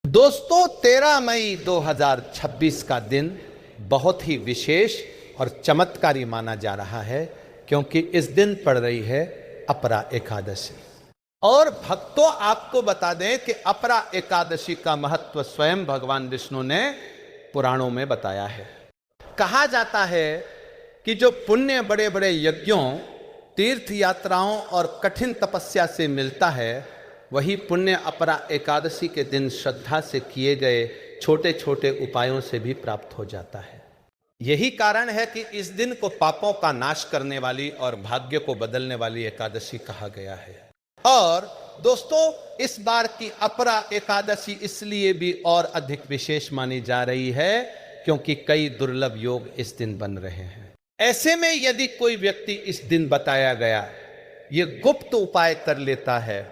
दोस्तों 13 मई 2026 का दिन बहुत ही विशेष और चमत्कारी माना जा रहा है क्योंकि इस दिन पड़ रही है अपरा एकादशी। और भक्तों आपको बता दें कि अपरा एकादशी का महत्व स्वयं भगवान विष्णु ने पुराणों में बताया है। कहा जाता है कि जो पुण्य बड़े बड़े यज्ञों, तीर्थ यात्राओं और कठिन तपस्या से मिलता है वही पुण्य अपरा एकादशी के दिन श्रद्धा से किए गए छोटे छोटे उपायों से भी प्राप्त हो जाता है। यही कारण है कि इस दिन को पापों का नाश करने वाली और भाग्य को बदलने वाली एकादशी कहा गया है। और दोस्तों इस बार की अपरा एकादशी इसलिए भी और अधिक विशेष मानी जा रही है क्योंकि कई दुर्लभ योग इस दिन बन रहे हैं। ऐसे में यदि कोई व्यक्ति इस दिन बताया गया ये गुप्त उपाय कर लेता है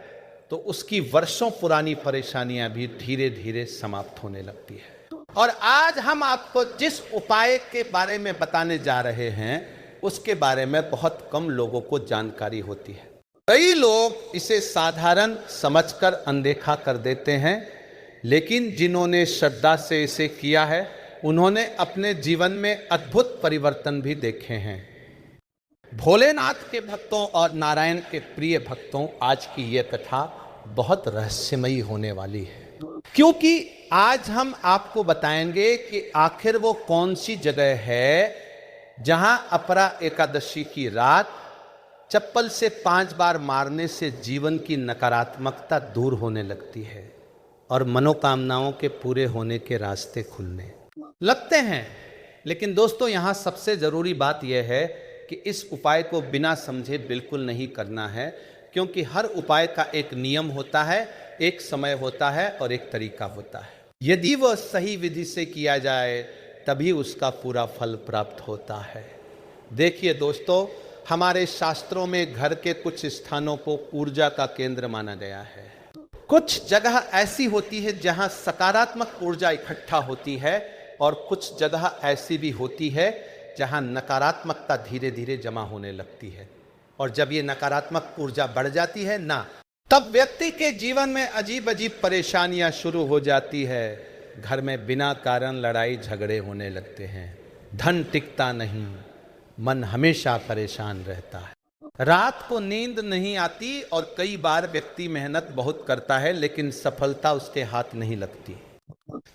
तो उसकी वर्षों पुरानी परेशानियां भी धीरे धीरे समाप्त होने लगती है। और आज हम आपको जिस उपाय के बारे में बताने जा रहे हैं उसके बारे में बहुत कम लोगों को जानकारी होती है। कई लोग इसे साधारण समझकर अनदेखा कर देते हैं, लेकिन जिन्होंने श्रद्धा से इसे किया है उन्होंने अपने जीवन में अद्भुत परिवर्तन भी देखे हैं। भोलेनाथ के भक्तों और नारायण के प्रिय भक्तों, आज की यह कथा बहुत रहस्यमयी होने वाली है क्योंकि आज हम आपको बताएंगे कि आखिर वो कौन सी जगह है जहां अपरा एकादशी की रात चप्पल से 5 बार मारने से जीवन की नकारात्मकता दूर होने लगती है और मनोकामनाओं के पूरे होने के रास्ते खुलने लगते हैं। लेकिन दोस्तों यहां सबसे जरूरी बात यह है कि इस उपाय को बिना समझे बिल्कुल नहीं करना है क्योंकि हर उपाय का एक नियम होता है, एक समय होता है और एक तरीका होता है। यदि वह सही विधि से किया जाए तभी उसका पूरा फल प्राप्त होता है। देखिए दोस्तों, हमारे शास्त्रों में घर के कुछ स्थानों को ऊर्जा का केंद्र माना गया है। कुछ जगह ऐसी होती है जहां सकारात्मक ऊर्जा इकट्ठा होती है और कुछ जगह ऐसी भी होती है जहां नकारात्मकता धीरे धीरे जमा होने लगती है। और जब ये नकारात्मक ऊर्जा बढ़ जाती है ना, तब व्यक्ति के जीवन में अजीब अजीब परेशानियां शुरू हो जाती है। घर में बिना कारण लड़ाई झगड़े होने लगते हैं, धन टिकता नहीं, मन हमेशा परेशान रहता है, रात को नींद नहीं आती और कई बार व्यक्ति मेहनत बहुत करता है लेकिन सफलता उसके हाथ नहीं लगती।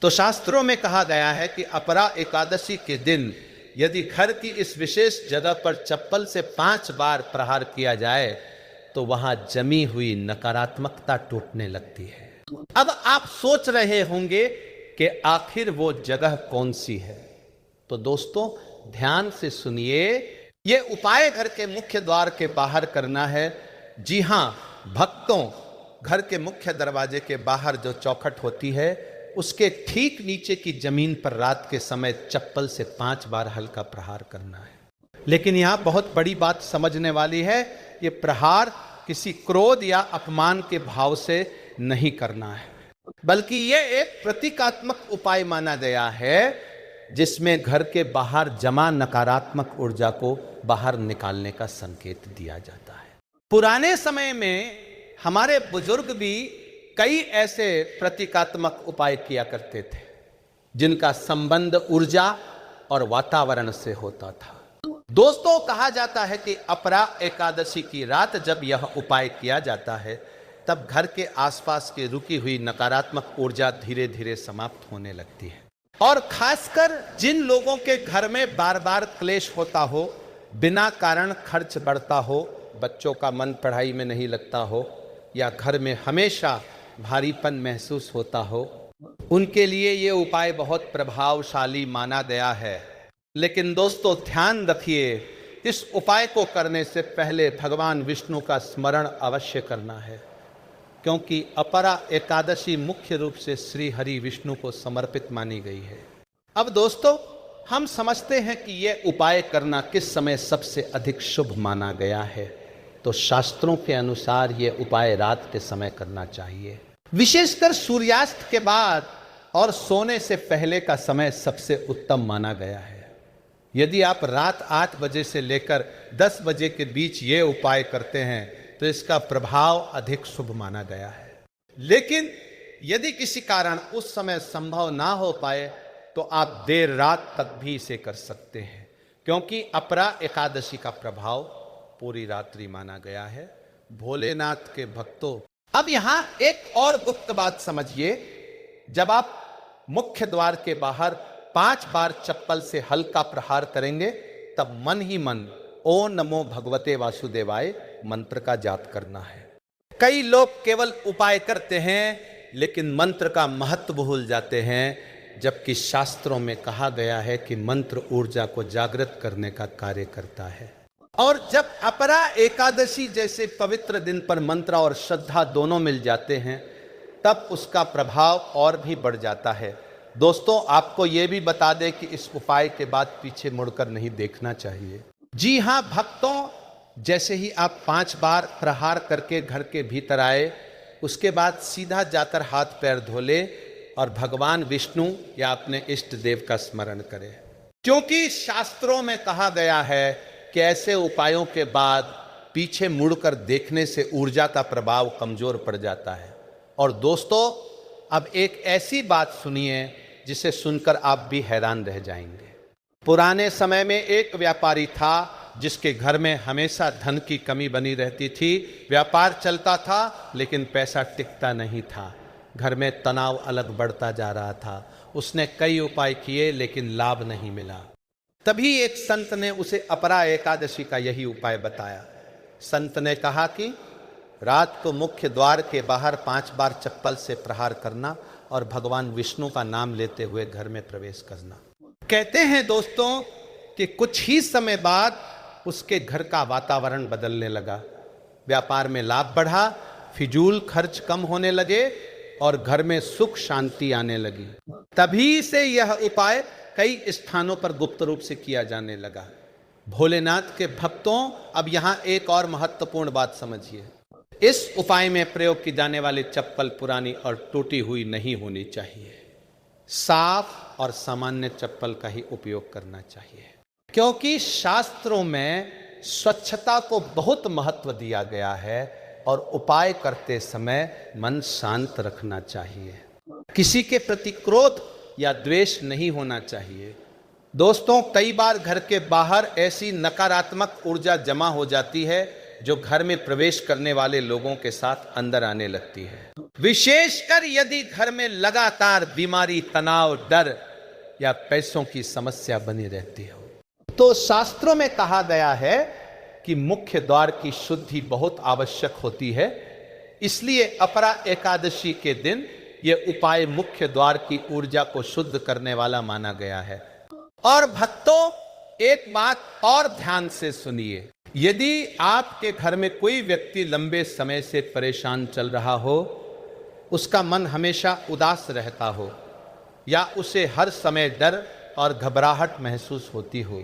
तो शास्त्रों में कहा गया है कि अपरा एकादशी के दिन यदि घर की इस विशेष जगह पर चप्पल से 5 बार प्रहार किया जाए तो वहां जमी हुई नकारात्मकता टूटने लगती है। अब आप सोच रहे होंगे कि आखिर वो जगह कौन सी है, तो दोस्तों ध्यान से सुनिए। ये उपाय घर के मुख्य द्वार के बाहर करना है। जी हां भक्तों, घर के मुख्य दरवाजे के बाहर जो चौखट होती है उसके ठीक नीचे की जमीन पर रात के समय चप्पल से 5 बार हल्का प्रहार करना है। लेकिन यहां बहुत बड़ी बात समझने वाली है, ये प्रहार किसी क्रोध या अपमान के भाव से नहीं करना है, बल्कि यह एक प्रतीकात्मक उपाय माना गया है जिसमें घर के बाहर जमा नकारात्मक ऊर्जा को बाहर निकालने का संकेत दिया जाता है। पुराने समय में हमारे बुजुर्ग भी कई ऐसे प्रतीकात्मक उपाय किया करते थे जिनका संबंध ऊर्जा और वातावरण से होता था। दोस्तों कहा जाता है कि अपरा एकादशी की रात जब यह उपाय किया जाता है तब घर के आसपास की रुकी हुई नकारात्मक ऊर्जा धीरे धीरे समाप्त होने लगती है। और खासकर जिन लोगों के घर में बार बार क्लेश होता हो, बिना कारण खर्च बढ़ता हो, बच्चों का मन पढ़ाई में नहीं लगता हो या घर में हमेशा भारीपन महसूस होता हो, उनके लिए ये उपाय बहुत प्रभावशाली माना गया है। लेकिन दोस्तों ध्यान रखिए, इस उपाय को करने से पहले भगवान विष्णु का स्मरण अवश्य करना है क्योंकि अपरा एकादशी मुख्य रूप से श्री हरि विष्णु को समर्पित मानी गई है। अब दोस्तों हम समझते हैं कि यह उपाय करना किस समय सबसे अधिक शुभ माना गया है। तो शास्त्रों के अनुसार यह उपाय रात के समय करना चाहिए, विशेषकर सूर्यास्त के बाद और सोने से पहले का समय सबसे उत्तम माना गया है। यदि आप रात 8 बजे से लेकर 10 बजे के बीच ये उपाय करते हैं तो इसका प्रभाव अधिक शुभ माना गया है। लेकिन यदि किसी कारण उस समय संभव ना हो पाए तो आप देर रात तक भी इसे कर सकते हैं, क्योंकि अपरा एकादशी का प्रभाव पूरी रात्रि माना गया है। भोलेनाथ के भक्तों, अब यहां एक और गुप्त बात समझिए। जब आप मुख्य द्वार के बाहर 5 बार चप्पल से हल्का प्रहार करेंगे, तब मन ही मन ओम नमो भगवते वासुदेवाय मंत्र का जाप करना है। कई लोग केवल उपाय करते हैं लेकिन मंत्र का महत्व भूल जाते हैं, जबकि शास्त्रों में कहा गया है कि मंत्र ऊर्जा को जागृत करने का कार्य करता है। और जब अपरा एकादशी जैसे पवित्र दिन पर मंत्र और श्रद्धा दोनों मिल जाते हैं, तब उसका प्रभाव और भी बढ़ जाता है। दोस्तों, आपको यह भी बता दें कि इस उपाय के बाद पीछे मुड़कर नहीं देखना चाहिए। जी हां भक्तों, जैसे ही आप 5 बार प्रहार करके घर के भीतर आए, उसके बाद सीधा जाकर हाथ पैर धोले और भगवान विष्णु या अपने इष्ट देव का स्मरण करें, क्योंकि शास्त्रों में कहा गया है कि ऐसे उपायों के बाद पीछे मुड़कर देखने से ऊर्जा का प्रभाव कमजोर पड़ जाता है। और दोस्तों, अब एक ऐसी बात सुनिए जिसे सुनकर आप भी हैरान रह जाएंगे। पुराने समय में एक व्यापारी था जिसके घर में हमेशा धन की कमी बनी रहती थी। व्यापार चलता था लेकिन पैसा टिकता नहीं था। घर में तनाव अलग बढ़ता जा रहा था। उसने कई उपाय किए लेकिन लाभ नहीं मिला। तभी एक संत ने उसे अपरा एकादशी का यही उपाय बताया। संत ने कहा कि रात को मुख्य द्वार के बाहर 5 बार चप्पल से प्रहार करना और भगवान विष्णु का नाम लेते हुए घर में प्रवेश करना। कहते हैं दोस्तों कि कुछ ही समय बाद उसके घर का वातावरण बदलने लगा। व्यापार में लाभ बढ़ा, फिजूल खर्च कम होने लगे और घर में सुख शांति आने लगी। तभी से यह उपाय कई स्थानों पर गुप्त रूप से किया जाने लगा। भोलेनाथ के भक्तों, अब यहां एक और महत्वपूर्ण बात समझिए। इस उपाय में प्रयोग की जाने वाली चप्पल पुरानी और टूटी हुई नहीं होनी चाहिए। साफ और सामान्य चप्पल का ही उपयोग करना चाहिए, क्योंकि शास्त्रों में स्वच्छता को बहुत महत्व दिया गया है और उपाय करते समय मन शांत रखना चाहिए। किसी के प्रति क्रोध या द्वेष नहीं होना चाहिए। दोस्तों, कई बार घर के बाहर ऐसी नकारात्मक ऊर्जा जमा हो जाती है जो घर में प्रवेश करने वाले लोगों के साथ अंदर आने लगती है। विशेषकर यदि घर में लगातार बीमारी, तनाव, डर या पैसों की समस्या बनी रहती हो, तो शास्त्रों में कहा गया है कि मुख्य द्वार की शुद्धि बहुत आवश्यक होती है। इसलिए अपरा एकादशी के दिन यह उपाय मुख्य द्वार की ऊर्जा को शुद्ध करने वाला माना गया है। और भक्तों, एक बात और ध्यान से सुनिए। यदि आपके घर में कोई व्यक्ति लंबे समय से परेशान चल रहा हो, उसका मन हमेशा उदास रहता हो या उसे हर समय डर और घबराहट महसूस होती हो,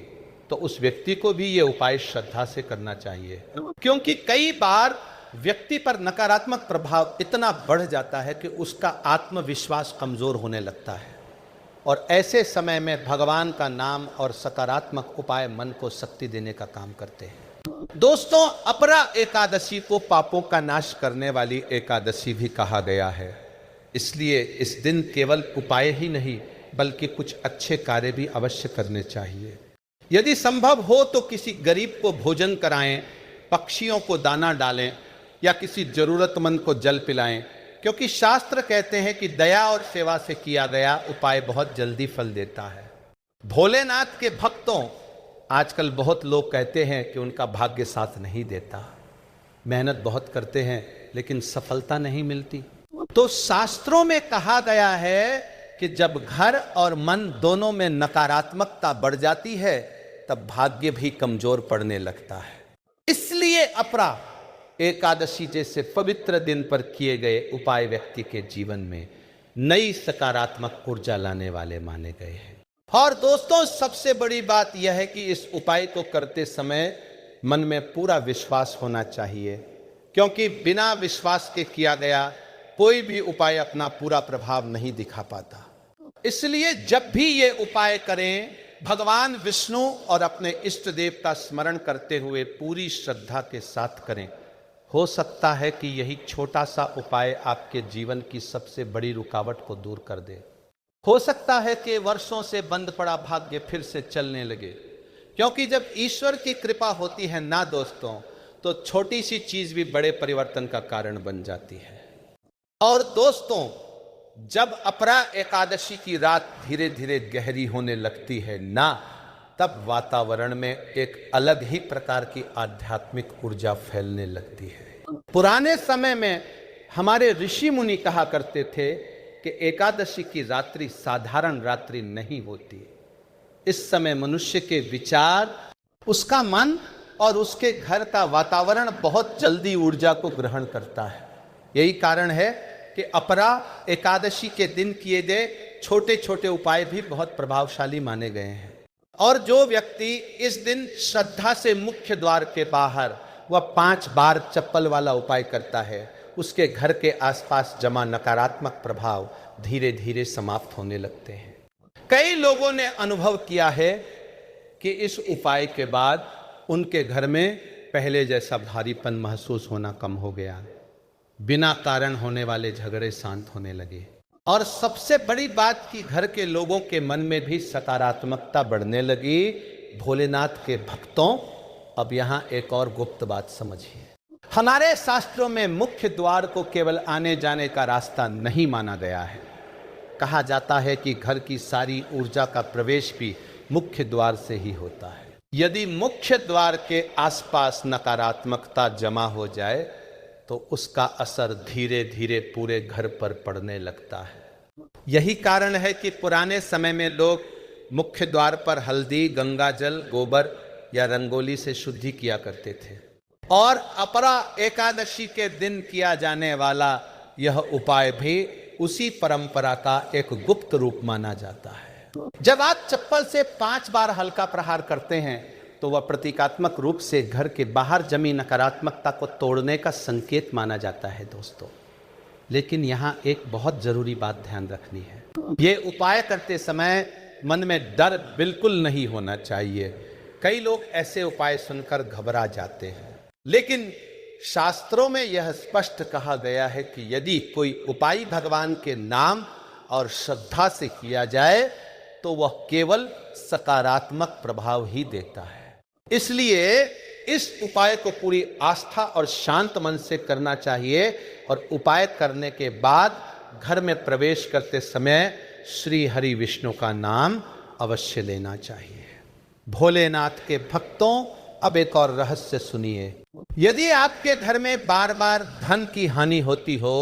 तो उस व्यक्ति को भी ये उपाय श्रद्धा से करना चाहिए। क्योंकि कई बार व्यक्ति पर नकारात्मक प्रभाव इतना बढ़ जाता है कि उसका आत्मविश्वास कमजोर होने लगता है, और ऐसे समय में भगवान का नाम और सकारात्मक उपाय मन को शक्ति देने का काम करते हैं। दोस्तों, अपरा एकादशी को पापों का नाश करने वाली एकादशी भी कहा गया है। इसलिए इस दिन केवल उपाय ही नहीं बल्कि कुछ अच्छे कार्य भी अवश्य करने चाहिए। यदि संभव हो तो किसी गरीब को भोजन कराएं, पक्षियों को दाना डालें या किसी जरूरतमंद को जल पिलाएं, क्योंकि शास्त्र कहते हैं कि दया और सेवा से किया गया उपाय बहुत जल्दी फल देता है। भोलेनाथ के भक्तों, आजकल बहुत लोग कहते हैं कि उनका भाग्य साथ नहीं देता, मेहनत बहुत करते हैं लेकिन सफलता नहीं मिलती। तो शास्त्रों में कहा गया है कि जब घर और मन दोनों में नकारात्मकता बढ़ जाती है, तब भाग्य भी कमजोर पड़ने लगता है। इसलिए अपरा एकादशी जैसे पवित्र दिन पर किए गए उपाय व्यक्ति के जीवन में नई सकारात्मक ऊर्जा लाने वाले माने गए हैं। और दोस्तों, सबसे बड़ी बात यह है कि इस उपाय को करते समय मन में पूरा विश्वास होना चाहिए, क्योंकि बिना विश्वास के किया गया कोई भी उपाय अपना पूरा प्रभाव नहीं दिखा पाता। इसलिए जब भी ये उपाय करें, भगवान विष्णु और अपने इष्ट देव का स्मरण करते हुए पूरी श्रद्धा के साथ करें, हो सकता है कि यही छोटा सा उपाय आपके जीवन की सबसे बड़ी रुकावट को दूर कर दे। हो सकता है कि वर्षों से बंद पड़ा भाग्य फिर से चलने लगे, क्योंकि जब ईश्वर की कृपा होती है ना दोस्तों, तो छोटी सी चीज भी बड़े परिवर्तन का कारण बन जाती है। और दोस्तों, जब अपरा एकादशी की रात धीरे धीरे गहरी होने लगती है ना, तब वातावरण में एक अलग ही प्रकार की आध्यात्मिक ऊर्जा फैलने लगती है। पुराने समय में हमारे ऋषि मुनि कहा करते थे कि एकादशी की रात्रि साधारण रात्रि नहीं होती। इस समय मनुष्य के विचार, उसका मन और उसके घर का वातावरण बहुत जल्दी ऊर्जा को ग्रहण करता है। यही कारण है कि अपरा एकादशी के दिन किए गए छोटे छोटे उपाय भी बहुत प्रभावशाली माने गए हैं। और जो व्यक्ति इस दिन श्रद्धा से मुख्य द्वार के बाहर वह 5 बार चप्पल वाला उपाय करता है, उसके घर के आसपास जमा नकारात्मक प्रभाव धीरे धीरे समाप्त होने लगते हैं। कई लोगों ने अनुभव किया है कि इस उपाय के बाद उनके घर में पहले जैसा भारीपन महसूस होना कम हो गया, बिना कारण होने वाले झगड़े शांत होने लगे, और सबसे बड़ी बात कि घर के लोगों के मन में भी सकारात्मकता बढ़ने लगी। भोलेनाथ के भक्तों, अब यहाँ एक और गुप्त बात समझिए। हमारे शास्त्रों में मुख्य द्वार को केवल आने जाने का रास्ता नहीं माना गया है। कहा जाता है कि घर की सारी ऊर्जा का प्रवेश भी मुख्य द्वार से ही होता है। यदि मुख्य द्वार के आसपास नकारात्मकता जमा हो जाए तो उसका असर धीरे धीरे पूरे घर पर पड़ने लगता है। यही कारण है कि पुराने समय में लोग मुख्य द्वार पर हल्दी, गंगाजल, गोबर या रंगोली से शुद्धि किया करते थे। और अपरा एकादशी के दिन किया जाने वाला यह उपाय भी उसी परंपरा का एक गुप्त रूप माना जाता है। जब आप चप्पल से 5 बार हल्का प्रहार करते हैं तो वह प्रतीकात्मक रूप से घर के बाहर जमी नकारात्मकता को तोड़ने का संकेत माना जाता है दोस्तों। लेकिन यहाँ एक बहुत जरूरी बात ध्यान रखनी है। ये उपाय करते समय मन में डर बिल्कुल नहीं होना चाहिए। कई लोग ऐसे उपाय सुनकर घबरा जाते हैं, लेकिन शास्त्रों में यह स्पष्ट कहा गया है कि यदि कोई उपाय भगवान के नाम और श्रद्धा से किया जाए तो वह केवल सकारात्मक प्रभाव ही देता है। इसलिए इस उपाय को पूरी आस्था और शांत मन से करना चाहिए, और उपाय करने के बाद घर में प्रवेश करते समय श्री हरि विष्णु का नाम अवश्य लेना चाहिए। भोलेनाथ के भक्तों, अब एक और रहस्य सुनिए। यदि आपके घर में बार बार धन की हानि होती हो,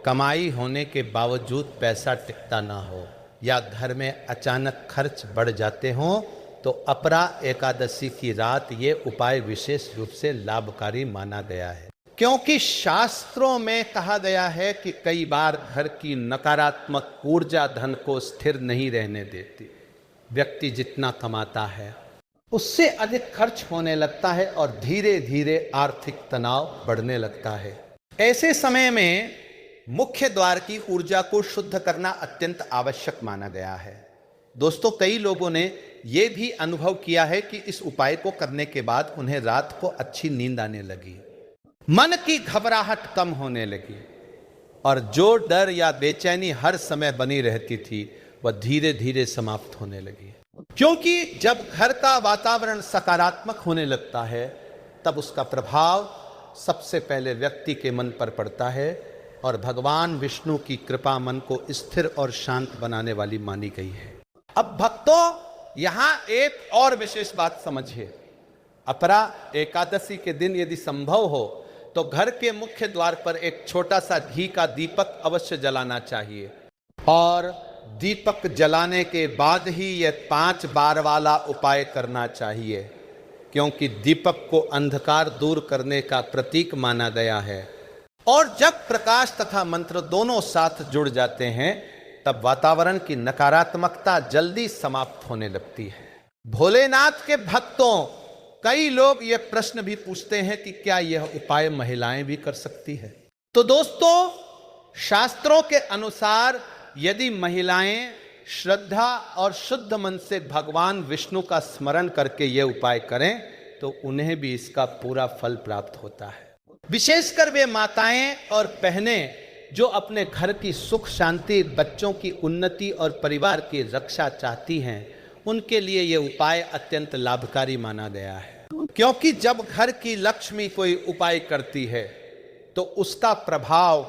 कमाई होने के बावजूद पैसा टिकता ना हो, या घर में अचानक खर्च बढ़ जाते हों, तो अपरा एकादशी की रात ये उपाय विशेष रूप से लाभकारी माना गया है। क्योंकि शास्त्रों में कहा गया है कि कई बार घर की नकारात्मक ऊर्जा धन को स्थिर नहीं रहने देती। व्यक्ति जितना कमाता है उससे अधिक खर्च होने लगता है और धीरे धीरे आर्थिक तनाव बढ़ने लगता है। ऐसे समय में मुख्य द्वार की ऊर्जा को शुद्ध करना अत्यंत आवश्यक माना गया है। दोस्तों, कई लोगों ने यह भी अनुभव किया है कि इस उपाय को करने के बाद उन्हें रात को अच्छी नींद आने लगी, मन की घबराहट कम होने लगी, और जो डर या बेचैनी हर समय बनी रहती थी वह धीरे धीरे समाप्त होने लगी। क्योंकि जब घर का वातावरण सकारात्मक होने लगता है तब उसका प्रभाव सबसे पहले व्यक्ति के मन पर पड़ता है, और भगवान विष्णु की कृपा मन को स्थिर और शांत बनाने वाली मानी गई है। अब भक्तों, यहां एक और विशेष बात समझिए। अपरा एकादशी के दिन यदि संभव हो तो घर के मुख्य द्वार पर एक छोटा सा घी का दीपक अवश्य जलाना चाहिए, और दीपक जलाने के बाद ही यह 5 बार वाला उपाय करना चाहिए, क्योंकि दीपक को अंधकार दूर करने का प्रतीक माना गया है। और जब प्रकाश तथा मंत्र दोनों साथ जुड़ जाते हैं तब वातावरण की नकारात्मकता जल्दी समाप्त होने लगती है। भोलेनाथ के भक्तों, कई लोग ये प्रश्न भी पूछते हैं कि क्या यह उपाय महिलाएं भी कर सकती है? तो दोस्तों, शास्त्रों के अनुसार यदि महिलाएं श्रद्धा और शुद्ध मन से भगवान विष्णु का स्मरण करके ये उपाय करें तो उन्हें भी इसका पूरा फल प्राप्त होता है। विशेषकर वे माताएं और बहनें जो अपने घर की सुख शांति, बच्चों की उन्नति और परिवार की रक्षा चाहती हैं, उनके लिए ये उपाय अत्यंत लाभकारी माना गया है। क्योंकि जब घर की लक्ष्मी कोई उपाय करती है तो उसका प्रभाव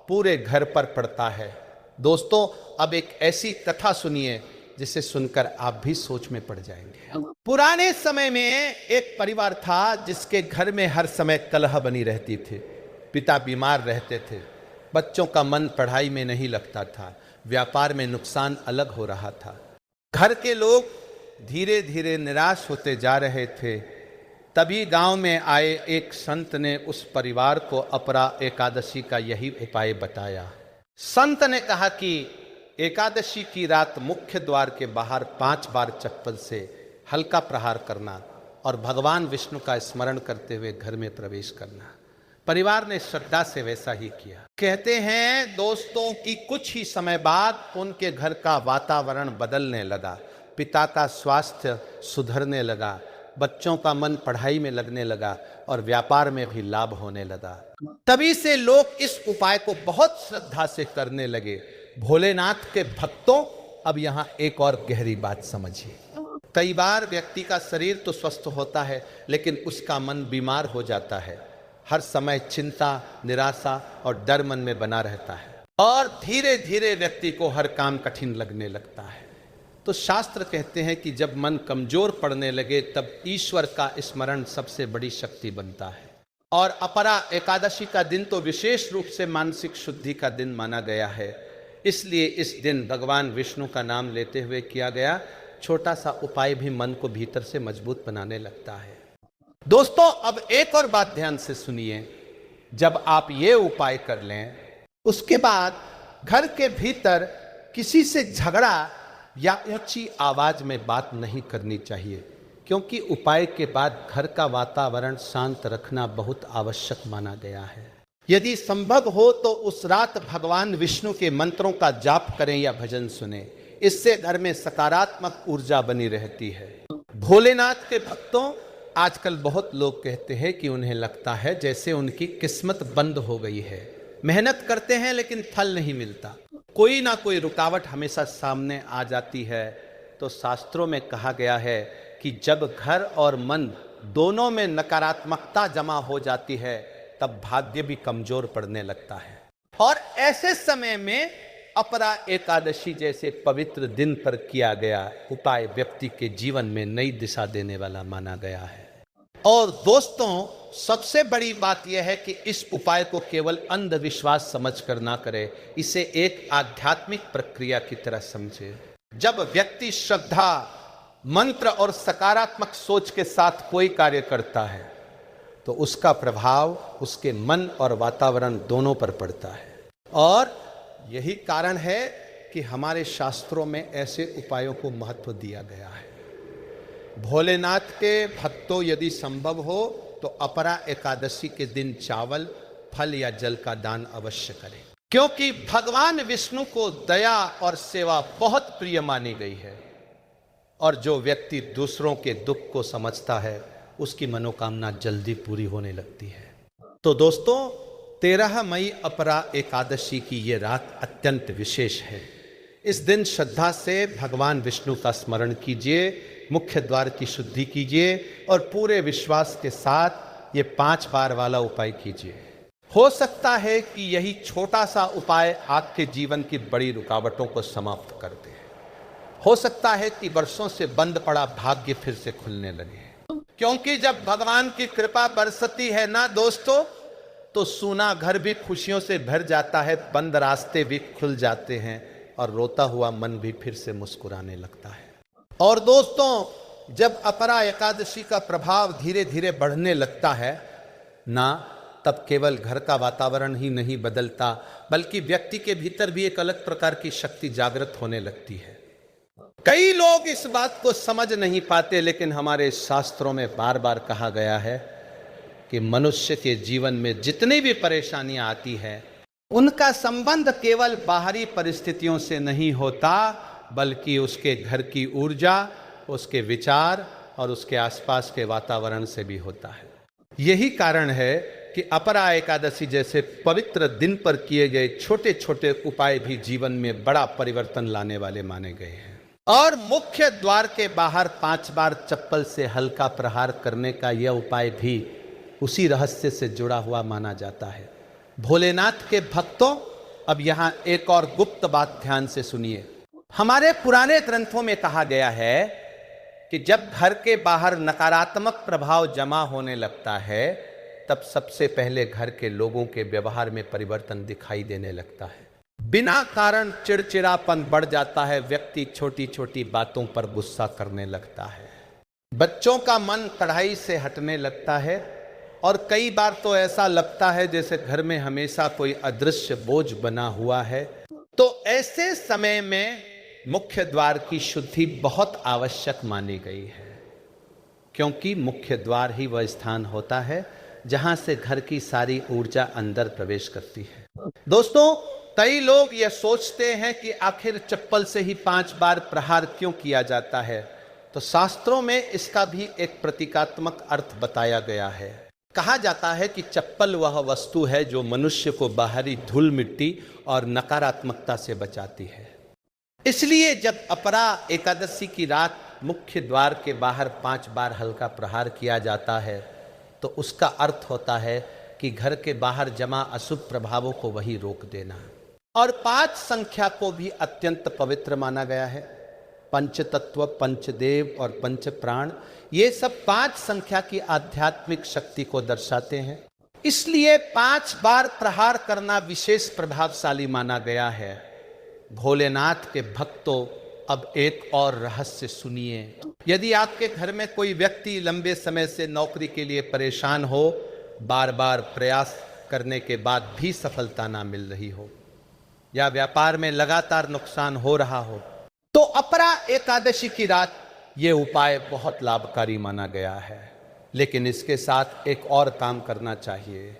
पूरे घर पर पड़ता है। दोस्तों, अब एक ऐसी कथा सुनिए जिसे सुनकर आप भी सोच में पड़ जाएंगे। पुराने समय में एक परिवार था जिसके घर में हर समय कलह बनी रहती थी। पिता बीमार रहते थे, बच्चों का मन पढ़ाई में नहीं लगता था, व्यापार में नुकसान अलग हो रहा था। घर के लोग धीरे धीरे निराश होते जा रहे थे। तभी गांव में आए एक संत ने उस परिवार को अपरा एकादशी का यही उपाय बताया। संत ने कहा कि एकादशी की रात मुख्य द्वार के बाहर 5 बार चप्पल से हल्का प्रहार करना और भगवान विष्णु का स्मरण करते हुए घर में प्रवेश करना। परिवार ने श्रद्धा से वैसा ही किया। कहते हैं दोस्तों कि कुछ ही समय बाद उनके घर का वातावरण बदलने लगा। पिता का स्वास्थ्य सुधरने लगा, बच्चों का मन पढ़ाई में लगने लगा और व्यापार में भी लाभ होने लगा। तभी से लोग इस उपाय को बहुत श्रद्धा से करने लगे। भोलेनाथ के भक्तों, अब यहाँ एक और गहरी बात समझिए। कई बार व्यक्ति का शरीर तो स्वस्थ होता है लेकिन उसका मन बीमार हो जाता है। हर समय चिंता, निराशा और डर मन में बना रहता है और धीरे धीरे व्यक्ति को हर काम कठिन लगने लगता है। तो शास्त्र कहते हैं कि जब मन कमजोर पड़ने लगे तब ईश्वर का स्मरण सबसे बड़ी शक्ति बनता है। और अपरा एकादशी का दिन तो विशेष रूप से मानसिक शुद्धि का दिन माना गया है। इसलिए इस दिन भगवान विष्णु का नाम लेते हुए किया गया छोटा सा उपाय भी मन को भीतर से मजबूत बनाने लगता है। दोस्तों, अब एक और बात ध्यान से सुनिए। जब आप ये उपाय कर लें, उसके बाद घर के भीतर किसी से झगड़ा या ऊंची आवाज में बात नहीं करनी चाहिए, क्योंकि उपाय के बाद घर का वातावरण शांत रखना बहुत आवश्यक माना गया है। यदि संभव हो तो उस रात भगवान विष्णु के मंत्रों का जाप करें या भजन सुने। इससे घर में सकारात्मक ऊर्जा बनी रहती है। भोलेनाथ के भक्तों, आजकल बहुत लोग कहते हैं कि उन्हें लगता है जैसे उनकी किस्मत बंद हो गई है। मेहनत करते हैं लेकिन फल नहीं मिलता, कोई ना कोई रुकावट हमेशा सामने आ जाती है। तो शास्त्रों में कहा गया है कि जब घर और मन दोनों में नकारात्मकता जमा हो जाती है तब भाग्य भी कमजोर पड़ने लगता है। और ऐसे समय में अपरा एकादशी जैसे पवित्र दिन पर किया गया उपाय व्यक्ति के जीवन में नई दिशा देने वाला माना गया है। और दोस्तों, सबसे बड़ी बात यह है कि इस उपाय को केवल अंधविश्वास समझकर ना करें, इसे एक आध्यात्मिक प्रक्रिया की तरह समझे। जब व्यक्ति श्रद्धा, मंत्र और सकारात्मक सोच के साथ कोई कार्य करता है तो उसका प्रभाव उसके मन और वातावरण दोनों पर पड़ता है। और यही कारण है कि हमारे शास्त्रों में ऐसे उपायों को महत्व दिया गया है। भोलेनाथ के भक्तों, यदि संभव हो तो अपरा एकादशी के दिन चावल, फल या जल का दान अवश्य करें, क्योंकि भगवान विष्णु को दया और सेवा बहुत प्रिय मानी गई है। और जो व्यक्ति दूसरों के दुख को समझता है उसकी मनोकामना जल्दी पूरी होने लगती है। तो दोस्तों, 13 मई अपरा एकादशी की ये रात अत्यंत विशेष है। इस दिन श्रद्धा से भगवान विष्णु का स्मरण कीजिए, मुख्य द्वार की शुद्धि कीजिए और पूरे विश्वास के साथ ये 5 बार वाला उपाय कीजिए। हो सकता है कि यही छोटा सा उपाय आपके जीवन की बड़ी रुकावटों को समाप्त कर दे। हो सकता है कि वर्षों से बंद पड़ा भाग्य फिर से खुलने लगे, क्योंकि जब भगवान की कृपा बरसती है ना दोस्तों, तो सूना घर भी खुशियों से भर जाता है, बंद रास्ते भी खुल जाते हैं और रोता हुआ मन भी फिर से मुस्कुराने लगता है। और दोस्तों, जब अपरा एकादशी का प्रभाव धीरे धीरे बढ़ने लगता है ना, तब केवल घर का वातावरण ही नहीं बदलता, बल्कि व्यक्ति के भीतर भी एक अलग प्रकार की शक्ति जागृत होने लगती है। कई लोग इस बात को समझ नहीं पाते, लेकिन हमारे शास्त्रों में बार बार कहा गया है कि मनुष्य के जीवन में जितनी भी परेशानियां आती हैं, उनका संबंध केवल बाहरी परिस्थितियों से नहीं होता, बल्कि उसके घर की ऊर्जा, उसके विचार और उसके आसपास के वातावरण से भी होता है। यही कारण है कि अपरा एकादशी जैसे पवित्र दिन पर किए गए छोटे छोटे उपाय भी जीवन में बड़ा परिवर्तन लाने वाले माने गए हैं। और मुख्य द्वार के बाहर 5 बार चप्पल से हल्का प्रहार करने का यह उपाय भी उसी रहस्य से जुड़ा हुआ माना जाता है। भोलेनाथ के भक्तों, अब यहां एक और गुप्त बात ध्यान से सुनिए। हमारे पुराने ग्रंथों में कहा गया है कि जब घर के बाहर नकारात्मक प्रभाव जमा होने लगता है तब सबसे पहले घर के लोगों के व्यवहार में परिवर्तन दिखाई देने लगता है। बिना कारण चिड़चिड़ापन बढ़ जाता है, व्यक्ति छोटी छोटी बातों पर गुस्सा करने लगता है, बच्चों का मन पढ़ाई से हटने लगता है और कई बार तो ऐसा लगता है जैसे घर में हमेशा कोई अदृश्य बोझ बना हुआ है। तो ऐसे समय में मुख्य द्वार की शुद्धि बहुत आवश्यक मानी गई है, क्योंकि मुख्य द्वार ही वह स्थान होता है जहां से घर की सारी ऊर्जा अंदर प्रवेश करती है। दोस्तों, कई लोग यह सोचते हैं कि आखिर चप्पल से ही 5 बार प्रहार क्यों किया जाता है, तो शास्त्रों में इसका भी एक प्रतीकात्मक अर्थ बताया गया है। कहा जाता है कि चप्पल वह वस्तु है जो मनुष्य को बाहरी धूल मिट्टी और नकारात्मकता से बचाती है। इसलिए जब अपरा एकादशी की रात मुख्य द्वार के बाहर 5 बार हल्का प्रहार किया जाता है तो उसका अर्थ होता है कि घर के बाहर जमा अशुभ प्रभावों को वही रोक देना। और 5 संख्या को भी अत्यंत पवित्र माना गया है। पंचतत्व, पंचदेव और पंच प्राण, ये सब 5 संख्या की आध्यात्मिक शक्ति को दर्शाते हैं। इसलिए 5 बार प्रहार करना विशेष प्रभावशाली माना गया है। भोलेनाथ के भक्तों, अब एक और रहस्य सुनिए। यदि आपके घर में कोई व्यक्ति लंबे समय से नौकरी के लिए परेशान हो, बार बार प्रयास करने के बाद भी सफलता ना मिल रही हो, या व्यापार में लगातार नुकसान हो रहा हो, तो अपरा एकादशी की रात ये उपाय बहुत लाभकारी माना गया है। लेकिन इसके साथ एक और काम करना चाहिए।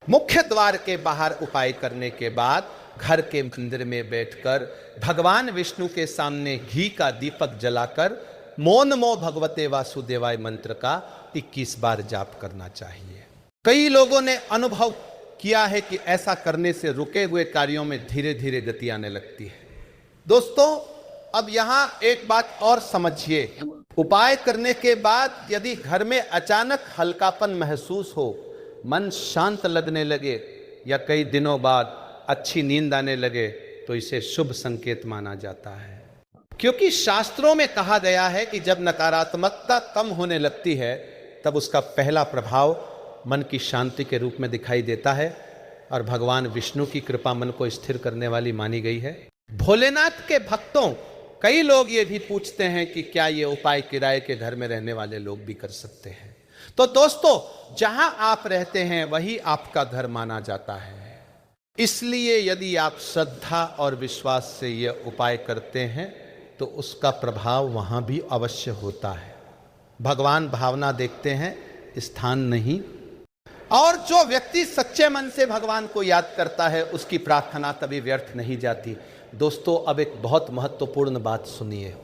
मुख्य द्वार के बाहर उपाय करने के बाद घर के मंदिर में बैठकर भगवान विष्णु के सामने घी का दीपक जलाकर मौन मो भगवते वासुदेवाय मंत्र का 21 बार जाप करना चाहिए। कई लोगों ने अनुभव किया है कि ऐसा करने से रुके हुए कार्यों में धीरे धीरे गति आने लगती है। दोस्तों, अब यहां एक बात और समझिए। उपाय करने के बाद यदि घर में अचानक हल्कापन महसूस हो, मन शांत लगने लगे या कई दिनों बाद अच्छी नींद आने लगे, तो इसे शुभ संकेत माना जाता है। क्योंकि शास्त्रों में कहा गया है कि जब नकारात्मकता कम होने लगती है तब उसका पहला प्रभाव मन की शांति के रूप में दिखाई देता है और भगवान विष्णु की कृपा मन को स्थिर करने वाली मानी गई है। भोलेनाथ के भक्तों, कई लोग ये भी पूछते हैं कि क्या ये उपाय किराए के घर में रहने वाले लोग भी कर सकते हैं। तो दोस्तों, जहां आप रहते हैं वही आपका घर माना जाता है। इसलिए यदि आप श्रद्धा और विश्वास से यह उपाय करते हैं तो उसका प्रभाव वहां भी अवश्य होता है। भगवान भावना देखते हैं, स्थान नहीं। और जो व्यक्ति सच्चे मन से भगवान को याद करता है उसकी प्रार्थना कभी व्यर्थ नहीं जाती। दोस्तों, अब एक बहुत महत्वपूर्ण बात सुनिए।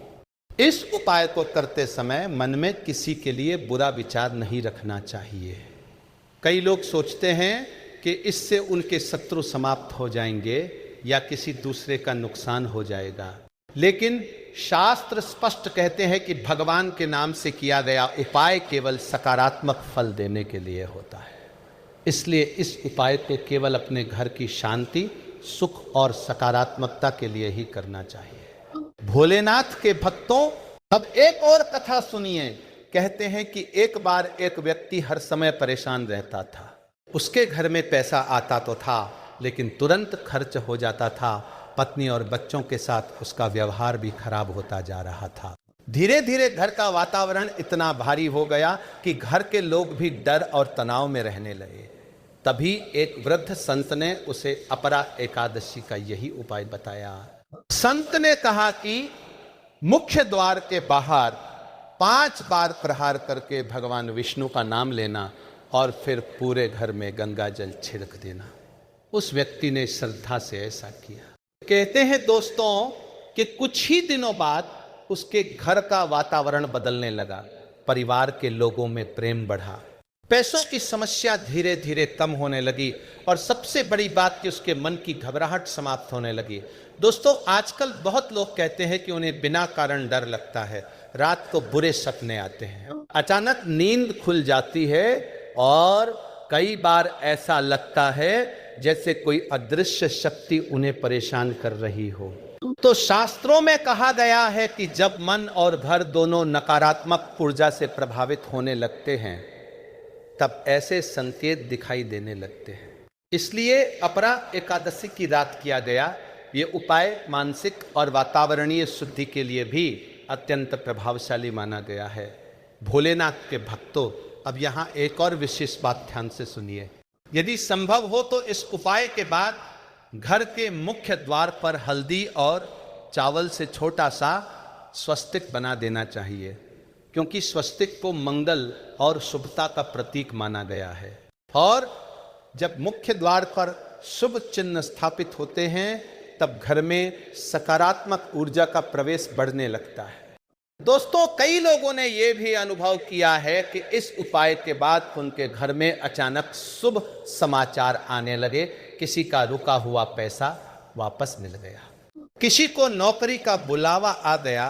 इस उपाय को करते समय मन में किसी के लिए बुरा विचार नहीं रखना चाहिए। कई लोग सोचते हैं कि इससे उनके शत्रु समाप्त हो जाएंगे या किसी दूसरे का नुकसान हो जाएगा, लेकिन शास्त्र स्पष्ट कहते हैं कि भगवान के नाम से किया गया उपाय केवल सकारात्मक फल देने के लिए होता है। इसलिए इस उपाय को केवल अपने घर की शांति, सुख और सकारात्मकता के लिए ही करना चाहिए। भोलेनाथ के भक्तों, अब एक और कथा सुनिए। कहते हैं कि एक बार एक व्यक्ति हर समय परेशान रहता था। उसके घर में पैसा आता तो था लेकिन तुरंत खर्च हो जाता था। पत्नी और बच्चों के साथ उसका व्यवहार भी खराब होता जा रहा था। धीरे धीरे घर का वातावरण इतना भारी हो गया कि घर के लोग भी डर और तनाव में रहने लगे। तभी एक वृद्ध संत ने उसे अपरा एकादशी का यही उपाय बताया। संत ने कहा कि मुख्य द्वार के बाहर 5 बार प्रहार करके भगवान विष्णु का नाम लेना और फिर पूरे घर में गंगा जल छिड़क देना। उस व्यक्ति ने श्रद्धा से ऐसा किया। कहते हैं दोस्तों कि कुछ ही दिनों बाद उसके घर का वातावरण बदलने लगा। परिवार के लोगों में प्रेम बढ़ा, पैसों की समस्या धीरे धीरे कम होने लगी और सबसे बड़ी बात कि उसके मन की घबराहट समाप्त होने लगी। दोस्तों, आजकल बहुत लोग कहते हैं कि उन्हें बिना कारण डर लगता है, रात को बुरे सपने आते हैं, अचानक नींद खुल जाती है और कई बार ऐसा लगता है जैसे कोई अदृश्य शक्ति उन्हें परेशान कर रही हो। तो शास्त्रों में कहा गया है कि जब मन और घर दोनों नकारात्मक ऊर्जा से प्रभावित होने लगते हैं तब ऐसे संकेत दिखाई देने लगते हैं। इसलिए अपरा एकादशी की रात किया गया ये उपाय मानसिक और वातावरणीय शुद्धि के लिए भी अत्यंत प्रभावशाली माना गया है। भोलेनाथ के भक्तों, अब यहाँ एक और विशेष बात ध्यान से सुनिए। यदि संभव हो तो इस उपाय के बाद घर के मुख्य द्वार पर हल्दी और चावल से छोटा सा स्वस्तिक बना देना चाहिए, क्योंकि स्वस्तिक को मंगल और शुभता का प्रतीक माना गया है। और जब मुख्य द्वार पर शुभ चिन्ह स्थापित होते हैं तब घर में सकारात्मक ऊर्जा का प्रवेश बढ़ने लगता है। दोस्तों, कई लोगों ने यह भी अनुभव किया है कि इस उपाय के बाद उनके घर में अचानक शुभ समाचार आने लगे। किसी का रुका हुआ पैसा वापस मिल गया, किसी को नौकरी का बुलावा आ गया,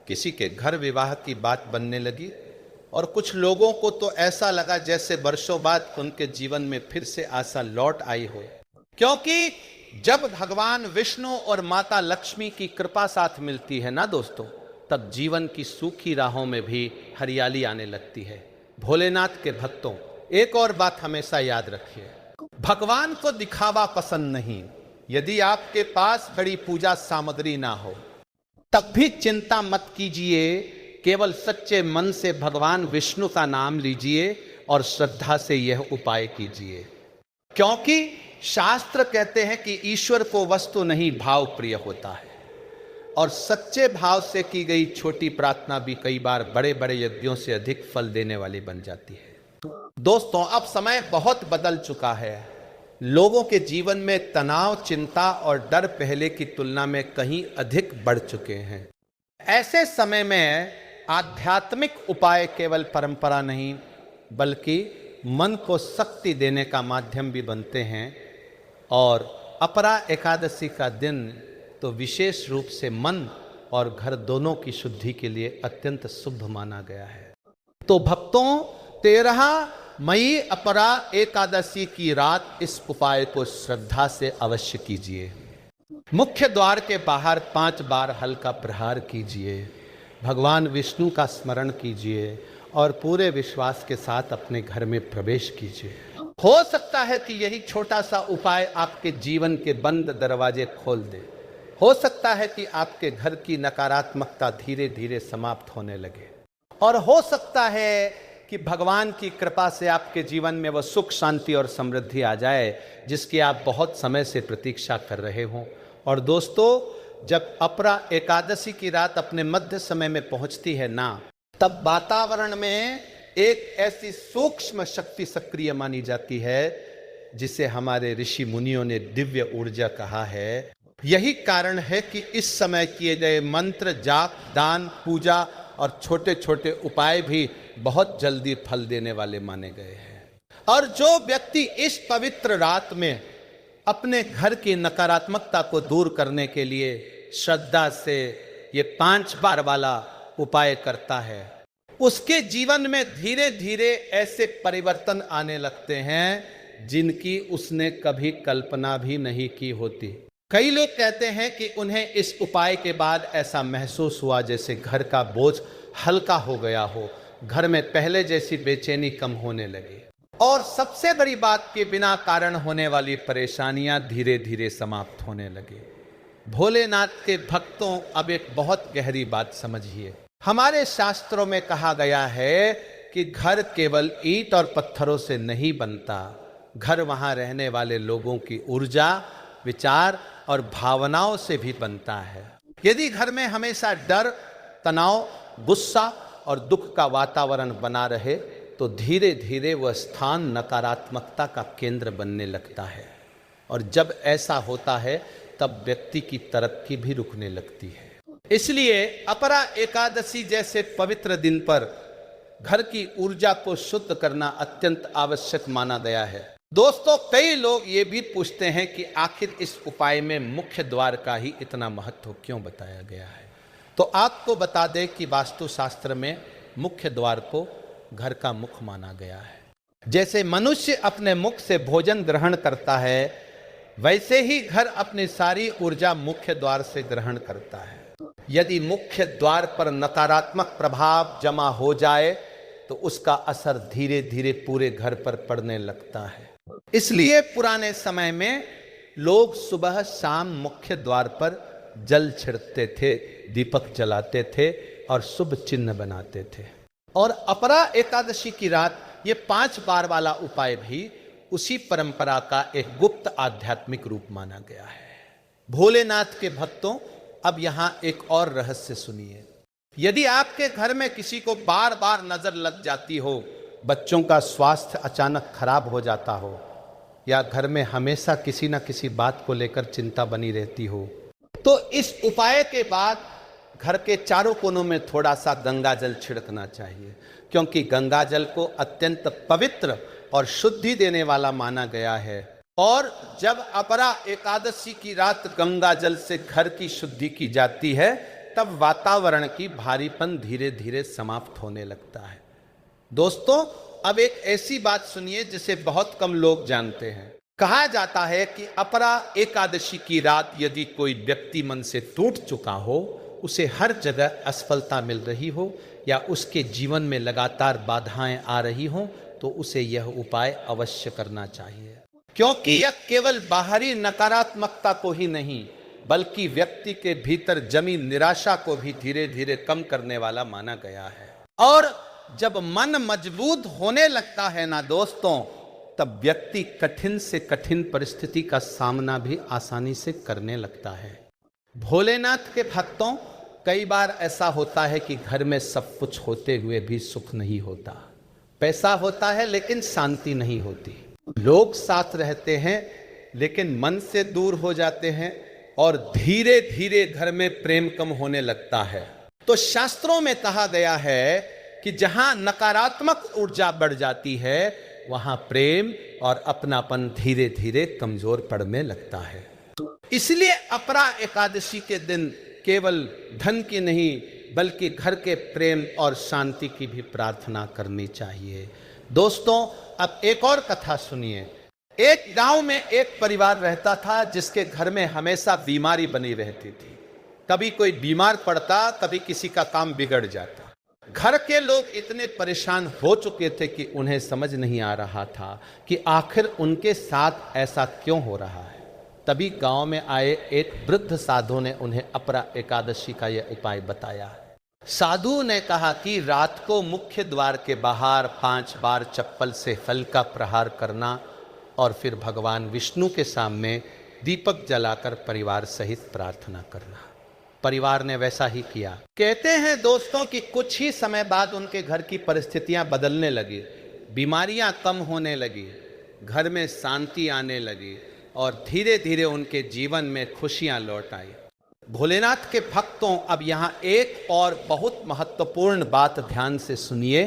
किसी के घर विवाह की बात बनने लगी और कुछ लोगों को तो ऐसा लगा जैसे वर्षों बाद उनके जीवन में फिर से आशा लौट आई हो। क्योंकि जब भगवान विष्णु और माता लक्ष्मी की कृपा साथ मिलती है ना दोस्तों, तब जीवन की सूखी राहों में भी हरियाली आने लगती है। भोलेनाथ के भक्तों, एक और बात हमेशा याद रखिए, भगवान को दिखावा पसंद नहीं। यदि आपके पास बड़ी पूजा सामग्री ना हो तब भी चिंता मत कीजिए, केवल सच्चे मन से भगवान विष्णु का नाम लीजिए और श्रद्धा से यह उपाय कीजिए। क्योंकि शास्त्र कहते हैं कि ईश्वर को वस्तु नहीं भाव प्रिय होता है और सच्चे भाव से की गई छोटी प्रार्थना भी कई बार बड़े बड़े यज्ञों से अधिक फल देने वाली बन जाती है। दोस्तों, अब समय बहुत बदल चुका है। लोगों के जीवन में तनाव, चिंता और डर पहले की तुलना में कहीं अधिक बढ़ चुके हैं। ऐसे समय में आध्यात्मिक उपाय केवल परंपरा नहीं बल्कि मन को शक्ति देने का माध्यम भी बनते हैं। और अपरा एकादशी का दिन तो विशेष रूप से मन और घर दोनों की शुद्धि के लिए अत्यंत शुभ माना गया है। तो भक्तों, 13 मई अपरा एकादशी की रात इस उपाय को श्रद्धा से अवश्य कीजिए। मुख्य द्वार के बाहर 5 बार हल्का प्रहार कीजिए, भगवान विष्णु का स्मरण कीजिए और पूरे विश्वास के साथ अपने घर में प्रवेश कीजिए। हो सकता है कि यही छोटा सा उपाय आपके जीवन के बंद दरवाजे खोल दे। हो सकता है कि आपके घर की नकारात्मकता धीरे धीरे समाप्त होने लगे और हो सकता है कि भगवान की कृपा से आपके जीवन में वह सुख, शांति और समृद्धि आ जाए जिसकी आप बहुत समय से प्रतीक्षा कर रहे हों। और दोस्तों, जब अपरा एकादशी की रात अपने मध्य समय में पहुंचती है ना, तब वातावरण में एक ऐसी सूक्ष्म शक्ति सक्रिय मानी जाती है जिसे हमारे ऋषि मुनियों ने दिव्य ऊर्जा कहा है। यही कारण है कि इस समय किए गए मंत्र, जाप, दान, पूजा और छोटे छोटे उपाय भी बहुत जल्दी फल देने वाले माने गए हैं। और जो व्यक्ति इस पवित्र रात में अपने घर की नकारात्मकता को दूर करने के लिए श्रद्धा से ये 5 बार वाला उपाय करता है, उसके जीवन में धीरे धीरे ऐसे परिवर्तन आने लगते हैं जिनकी उसने कभी कल्पना भी नहीं की होती। कई लोग कहते हैं कि उन्हें इस उपाय के बाद ऐसा महसूस हुआ जैसे घर का बोझ हल्का हो गया हो, घर में पहले जैसी बेचैनी कम होने लगी और सबसे बड़ी बात कि बिना कारण होने वाली परेशानियां धीरे धीरे समाप्त होने लगी। भोलेनाथ के भक्तों, अब एक बहुत गहरी बात समझिए। हमारे शास्त्रों में कहा गया है कि घर केवल ईंट और पत्थरों से नहीं बनता, घर वहां रहने वाले लोगों की ऊर्जा, विचार और भावनाओं से भी बनता है। यदि घर में हमेशा डर, तनाव, गुस्सा और दुख का वातावरण बना रहे तो धीरे धीरे वह स्थान नकारात्मकता का केंद्र बनने लगता है और जब ऐसा होता है तब व्यक्ति की तरक्की भी रुकने लगती है। इसलिए अपरा एकादशी जैसे पवित्र दिन पर घर की ऊर्जा को शुद्ध करना अत्यंत आवश्यक माना गया है। दोस्तों, कई लोग ये भी पूछते हैं कि आखिर इस उपाय में मुख्य द्वार का ही इतना महत्व क्यों बताया गया है। तो आपको बता दें कि वास्तुशास्त्र में मुख्य द्वार को घर का मुख माना गया है। जैसे मनुष्य अपने मुख से भोजन ग्रहण करता है, वैसे ही घर अपनी सारी ऊर्जा मुख्य द्वार से ग्रहण करता है। यदि मुख्य द्वार पर नकारात्मक प्रभाव जमा हो जाए तो उसका असर धीरे धीरे पूरे घर पर पड़ने लगता है। इसलिए पुराने समय में लोग सुबह शाम मुख्य द्वार पर जल छिड़कते थे, दीपक जलाते थे और शुभ चिन्ह बनाते थे। और अपरा एकादशी की रात ये 5 बार वाला उपाय भी उसी परंपरा का एक गुप्त आध्यात्मिक रूप माना गया है। भोलेनाथ के भक्तों, अब यहां एक और रहस्य सुनिए। यदि आपके घर में किसी को बार बार नजर लग जाती हो, बच्चों का स्वास्थ्य अचानक खराब हो जाता हो, या घर में हमेशा किसी न किसी बात को लेकर चिंता बनी रहती हो, तो इस उपाय के बाद घर के चारों कोनों में थोड़ा सा गंगा जल छिड़कना चाहिए, क्योंकि गंगा जल को अत्यंत पवित्र और शुद्धि देने वाला माना गया है। और जब अपरा एकादशी की रात गंगा जल से घर की शुद्धि की जाती है, तब वातावरण की भारीपन धीरे धीरे समाप्त होने लगता है। दोस्तों, अब एक ऐसी बात सुनिए जिसे बहुत कम लोग जानते हैं। कहा जाता है कि अपरा एकादशी की रात यदि कोई व्यक्ति मन से टूट चुका हो, उसे हर जगह असफलता मिल रही हो या उसके जीवन में लगातार बाधाएं आ रही हों, तो उसे यह उपाय अवश्य करना चाहिए, क्योंकि यह केवल बाहरी नकारात्मकता को ही नहीं बल्कि व्यक्ति के भीतर जमी निराशा को भी धीरे धीरे कम करने वाला माना गया है। और जब मन मजबूत होने लगता है ना दोस्तों, तब व्यक्ति कठिन से कठिन परिस्थिति का सामना भी आसानी से करने लगता है। भोलेनाथ के भक्तों, कई बार ऐसा होता है कि घर में सब कुछ होते हुए भी सुख नहीं होता। पैसा होता है लेकिन शांति नहीं होती। लोग साथ रहते हैं लेकिन मन से दूर हो जाते हैं और धीरे धीरे घर में प्रेम कम होने लगता है। तो शास्त्रों में कहा गया है कि जहां नकारात्मक ऊर्जा बढ़ जाती है, वहां प्रेम और अपनापन धीरे धीरे कमजोर पड़ने लगता है। इसलिए अपरा एकादशी के दिन केवल धन की नहीं बल्कि घर के प्रेम और शांति की भी प्रार्थना करनी चाहिए। दोस्तों, अब एक और कथा सुनिए। एक गांव में एक परिवार रहता था जिसके घर में हमेशा बीमारी बनी रहती थी। कभी कोई बीमार पड़ता, कभी किसी का काम बिगड़ जाता। घर के लोग इतने परेशान हो चुके थे कि उन्हें समझ नहीं आ रहा था कि आखिर उनके साथ ऐसा क्यों हो रहा है। तभी गांव में आए एक वृद्ध साधु ने उन्हें अपरा एकादशी का यह उपाय बताया। साधु ने कहा कि रात को मुख्य द्वार के बाहर 5 बार चप्पल से हल्का प्रहार करना और फिर भगवान विष्णु के सामने दीपक जलाकर परिवार सहित प्रार्थना करना। परिवार ने वैसा ही किया। कहते हैं दोस्तों कि कुछ ही समय बाद उनके घर की परिस्थितियां बदलने लगी, बीमारियां कम होने लगी, घर में शांति आने लगी और धीरे धीरे उनके जीवन में खुशियां लौट आई। भोलेनाथ के भक्तों, अब यहाँ एक और बहुत महत्वपूर्ण बात ध्यान से सुनिए।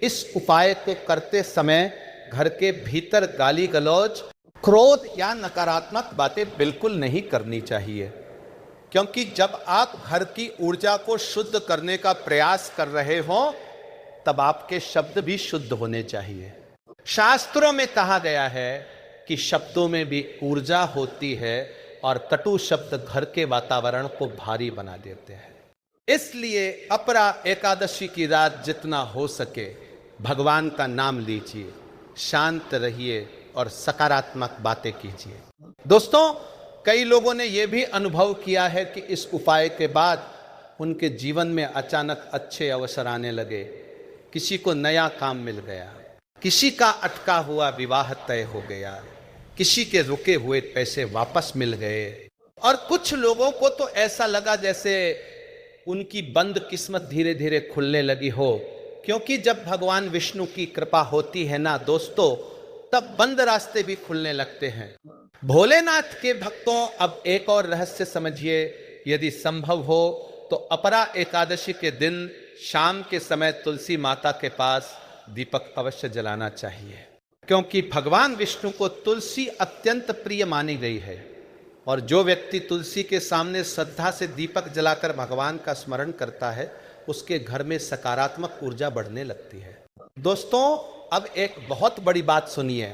इस उपाय को करते समय घर के भीतर गाली गलौज, क्रोध या नकारात्मक बातें बिल्कुल नहीं करनी चाहिए, क्योंकि जब आप घर की ऊर्जा को शुद्ध करने का प्रयास कर रहे हो, तब आपके शब्द भी शुद्ध होने चाहिए। शास्त्रों में कहा गया है कि शब्दों में भी ऊर्जा होती है और कटु शब्द घर के वातावरण को भारी बना देते हैं। इसलिए अपरा एकादशी की रात जितना हो सके भगवान का नाम लीजिए, शांत रहिए और सकारात्मक बातें कीजिए। दोस्तों, कई लोगों ने यह भी अनुभव किया है कि इस उपाय के बाद उनके जीवन में अचानक अच्छे अवसर आने लगे। किसी को नया काम मिल गया, किसी का अटका हुआ विवाह तय हो गया, किसी के रुके हुए पैसे वापस मिल गए और कुछ लोगों को तो ऐसा लगा जैसे उनकी बंद किस्मत धीरे धीरे खुलने लगी हो, क्योंकि जब भगवान विष्णु की कृपा होती है ना दोस्तों, तब बंद रास्ते भी खुलने लगते हैं। भोलेनाथ के भक्तों, अब एक और रहस्य समझिए। यदि संभव हो तो अपरा एकादशी के दिन शाम के समय तुलसी माता के पास दीपक अवश्य जलाना चाहिए, क्योंकि भगवान विष्णु को तुलसी अत्यंत प्रिय मानी गई है। और जो व्यक्ति तुलसी के सामने श्रद्धा से दीपक जलाकर भगवान का स्मरण करता है, उसके घर में सकारात्मक ऊर्जा बढ़ने लगती है। दोस्तों, अब एक बहुत बड़ी बात सुनिए।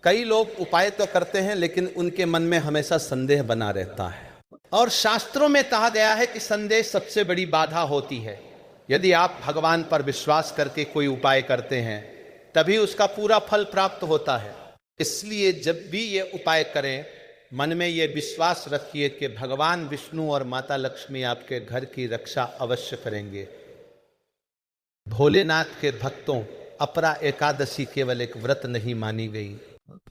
कई लोग उपाय तो करते हैं, लेकिन उनके मन में हमेशा संदेह बना रहता है। और शास्त्रों में कहा गया है कि संदेह सबसे बड़ी बाधा होती है। यदि आप भगवान पर विश्वास करके कोई उपाय करते हैं, तभी उसका पूरा फल प्राप्त होता है। इसलिए जब भी ये उपाय करें, मन में ये विश्वास रखिए कि भगवान विष्णु और माता लक्ष्मी आपके घर की रक्षा अवश्य करेंगे। भोलेनाथ के भक्तों, अपरा एकादशी केवल एक व्रत नहीं मानी गई,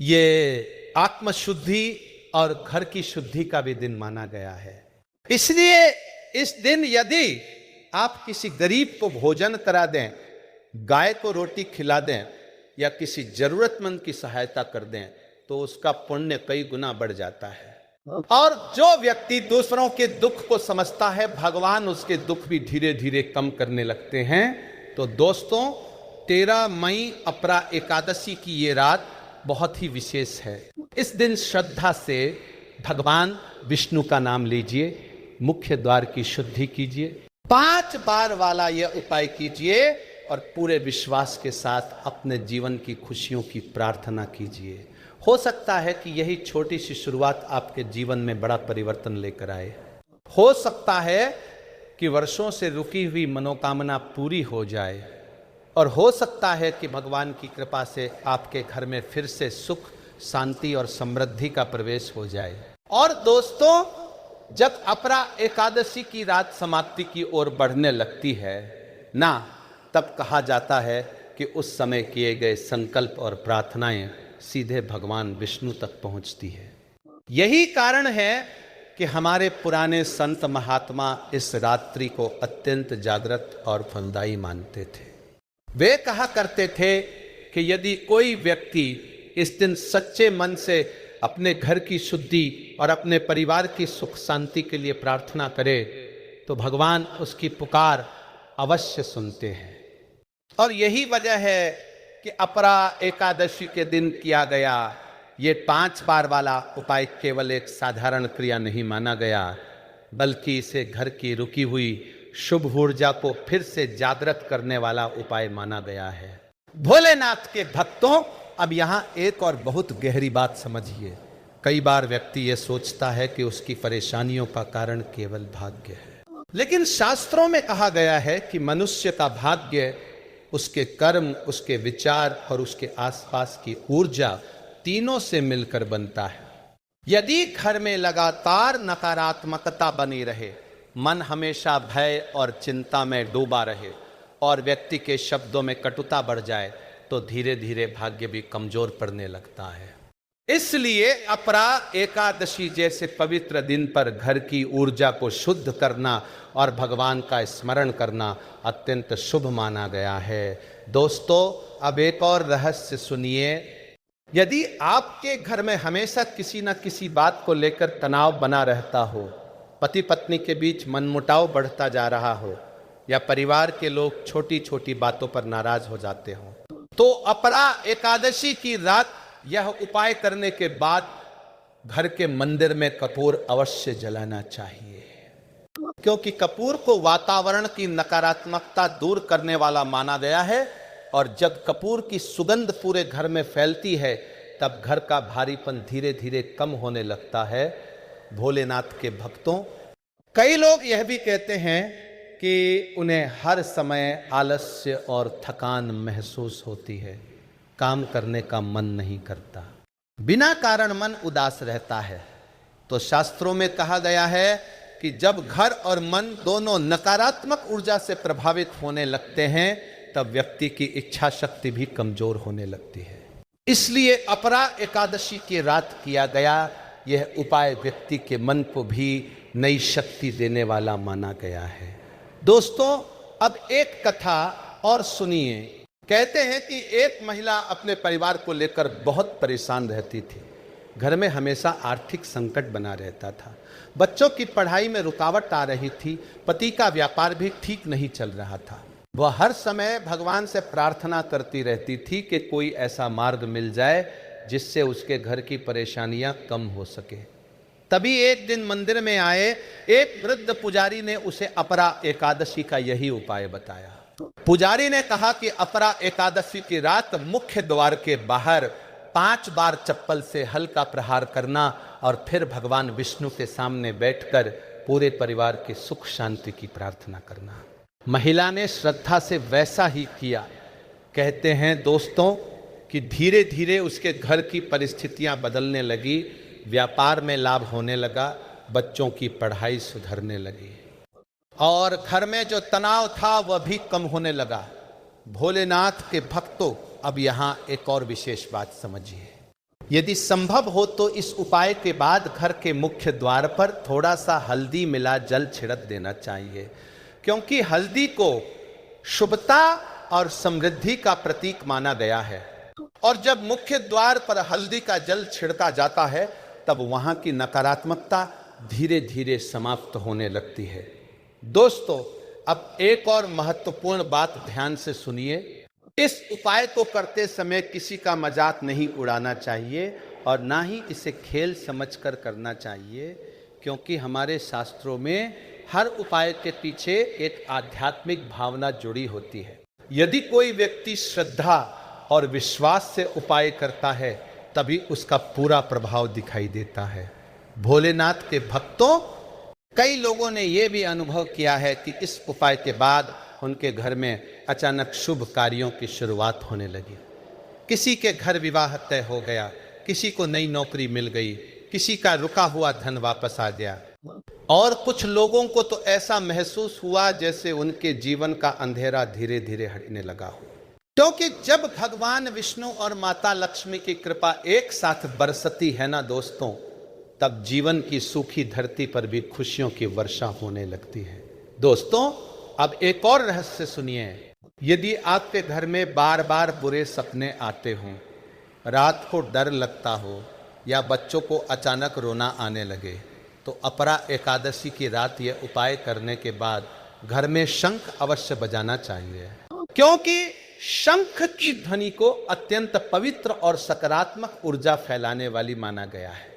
ये आत्मशुद्धि और घर की शुद्धि का भी दिन माना गया है। इसलिए इस दिन यदि आप किसी गरीब को भोजन करा दें, गाय को रोटी खिला दें या किसी जरूरतमंद की सहायता कर दें, तो उसका पुण्य कई गुना बढ़ जाता है। और जो व्यक्ति दूसरों के दुख को समझता है, भगवान उसके दुख भी धीरे धीरे कम करने लगते हैं। तो दोस्तों, 13 मई अपरा एकादशी की ये रात बहुत ही विशेष है। इस दिन श्रद्धा से भगवान विष्णु का नाम लीजिए, मुख्य द्वार की शुद्धि कीजिए, 5 बार वाला यह उपाय कीजिए और पूरे विश्वास के साथ अपने जीवन की खुशियों की प्रार्थना कीजिए। हो सकता है कि यही छोटी सी शुरुआत आपके जीवन में बड़ा परिवर्तन लेकर आए। हो सकता है कि वर्षों से रुकी हुई मनोकामना पूरी हो जाए, और हो सकता है कि भगवान की कृपा से आपके घर में फिर से सुख, शांति और समृद्धि का प्रवेश हो जाए। और दोस्तों, जब अपरा एकादशी की रात समाप्ति की ओर बढ़ने लगती है ना, तब कहा जाता है कि उस समय किए गए संकल्प और प्रार्थनाएं सीधे भगवान विष्णु तक पहुंचती है। यही कारण है कि हमारे पुराने संत महात्मा इस रात्रि को अत्यंत जागृत और फलदायी मानते थे। वे कहा करते थे कि यदि कोई व्यक्ति इस दिन सच्चे मन से अपने घर की शुद्धि और अपने परिवार की सुख शांति के लिए प्रार्थना करे, तो भगवान उसकी पुकार अवश्य सुनते हैं। और यही वजह है कि अपरा एकादशी के दिन किया गया ये 5 बार वाला उपाय केवल एक साधारण क्रिया नहीं माना गया, बल्कि इसे घर की रुकी हुई शुभ ऊर्जा को फिर से जागृत करने वाला उपाय माना गया है। भोलेनाथ के भक्तों, अब यहाँ एक और बहुत गहरी बात समझिए। कई बार व्यक्ति ये सोचता है कि उसकी परेशानियों का कारण केवल भाग्य है, लेकिन शास्त्रों में कहा गया है कि मनुष्य का भाग्य उसके कर्म, उसके विचार और उसके आसपास की ऊर्जा तीनों से मिलकर बनता है। यदि घर में लगातार नकारात्मकता बनी रहे, मन हमेशा भय और चिंता में डूबा रहे और व्यक्ति के शब्दों में कटुता बढ़ जाए, तो धीरे धीरे भाग्य भी कमजोर पड़ने लगता है। इसलिए अपरा एकादशी जैसे पवित्र दिन पर घर की ऊर्जा को शुद्ध करना और भगवान का स्मरण करना अत्यंत शुभ माना गया है। दोस्तों, अब एक और रहस्य सुनिए। यदि आपके घर में हमेशा किसी न किसी बात को लेकर तनाव बना रहता हो, पति पत्नी के बीच मनमुटाव बढ़ता जा रहा हो, या परिवार के लोग छोटी छोटी बातों पर नाराज हो जाते हो, तो अपरा एकादशी की रात यह उपाय करने के बाद घर के मंदिर में कपूर अवश्य जलाना चाहिए, क्योंकि कपूर को वातावरण की नकारात्मकता दूर करने वाला माना गया है। और जब कपूर की सुगंध पूरे घर में फैलती है, तब घर का भारीपन धीरे धीरे कम होने लगता है। भोलेनाथ के भक्तों, कई लोग यह भी कहते हैं कि उन्हें हर समय आलस्य और थकान महसूस होती है, काम करने का मन नहीं करता, बिना कारण मन उदास रहता है। तो शास्त्रों में कहा गया है कि जब घर और मन दोनों नकारात्मक ऊर्जा से प्रभावित होने लगते हैं, तब व्यक्ति की इच्छा शक्ति भी कमजोर होने लगती है। इसलिए अपरा एकादशी की रात किया गया यह उपाय व्यक्ति के मन को भी नई शक्ति देने वाला माना गया है। दोस्तों, अब एक कथा और सुनिए। कहते हैं कि एक महिला अपने परिवार को लेकर बहुत परेशान रहती थी। घर में हमेशा आर्थिक संकट बना रहता था, बच्चों की पढ़ाई में रुकावट आ रही थी, पति का व्यापार भी ठीक नहीं चल रहा था। वह हर समय भगवान से प्रार्थना करती रहती थी कि कोई ऐसा मार्ग मिल जाए जिससे उसके घर की परेशानियां कम हो सके। तभी एक दिन मंदिर में आए एक वृद्ध पुजारी ने उसे अपरा एकादशी का यही उपाय बताया। पुजारी ने कहा कि अपरा एकादशी की रात मुख्य द्वार के बाहर 5 बार चप्पल से हल्का प्रहार करना और फिर भगवान विष्णु के सामने बैठकर पूरे परिवार के सुख शांति की प्रार्थना करना। महिला ने श्रद्धा से वैसा ही किया। कहते हैं दोस्तों कि धीरे धीरे उसके घर की परिस्थितियां बदलने लगी, व्यापार में लाभ होने लगा, बच्चों की पढ़ाई सुधरने लगी और घर में जो तनाव था वह भी कम होने लगा। भोलेनाथ के भक्तों, अब यहाँ एक और विशेष बात समझिए। यदि संभव हो तो इस उपाय के बाद घर के मुख्य द्वार पर थोड़ा सा हल्दी मिला जल छिड़क देना चाहिए, क्योंकि हल्दी को शुभता और समृद्धि का प्रतीक माना गया है और जब मुख्य द्वार पर हल्दी का जल छिड़का जाता है तब वहां की नकारात्मकता धीरे धीरे समाप्त होने लगती है। दोस्तों, अब एक और महत्वपूर्ण बात ध्यान से सुनिए। इस उपाय को करते समय किसी का मजाक नहीं उड़ाना चाहिए और ना ही इसे खेल समझकर करना चाहिए, क्योंकि हमारे शास्त्रों में हर उपाय के पीछे एक आध्यात्मिक भावना जुड़ी होती है। यदि कोई व्यक्ति श्रद्धा और विश्वास से उपाय करता है तभी उसका पूरा प्रभाव दिखाई देता है। भोलेनाथ के भक्तों, कई लोगों ने यह भी अनुभव किया है कि इस उपाय के बाद उनके घर में अचानक शुभ कार्यों की शुरुआत होने लगी। किसी के घर विवाह तय हो गया, किसी को नई नौकरी मिल गई, किसी का रुका हुआ धन वापस आ गया और कुछ लोगों को तो ऐसा महसूस हुआ जैसे उनके जीवन का अंधेरा धीरे धीरे हटने लगा हो। क्योंकि जब भगवान विष्णु और माता लक्ष्मी की कृपा एक साथ बरसती है ना दोस्तों, तब जीवन की सूखी धरती पर भी खुशियों की वर्षा होने लगती है। दोस्तों, अब एक और रहस्य सुनिए। यदि आपके घर में बार बार बुरे सपने आते हों, रात को डर लगता हो या बच्चों को अचानक रोना आने लगे, तो अपरा एकादशी की रात यह उपाय करने के बाद घर में शंख अवश्य बजाना चाहिए, क्योंकि शंख की ध्वनि को अत्यंत पवित्र और सकारात्मक ऊर्जा फैलाने वाली माना गया है।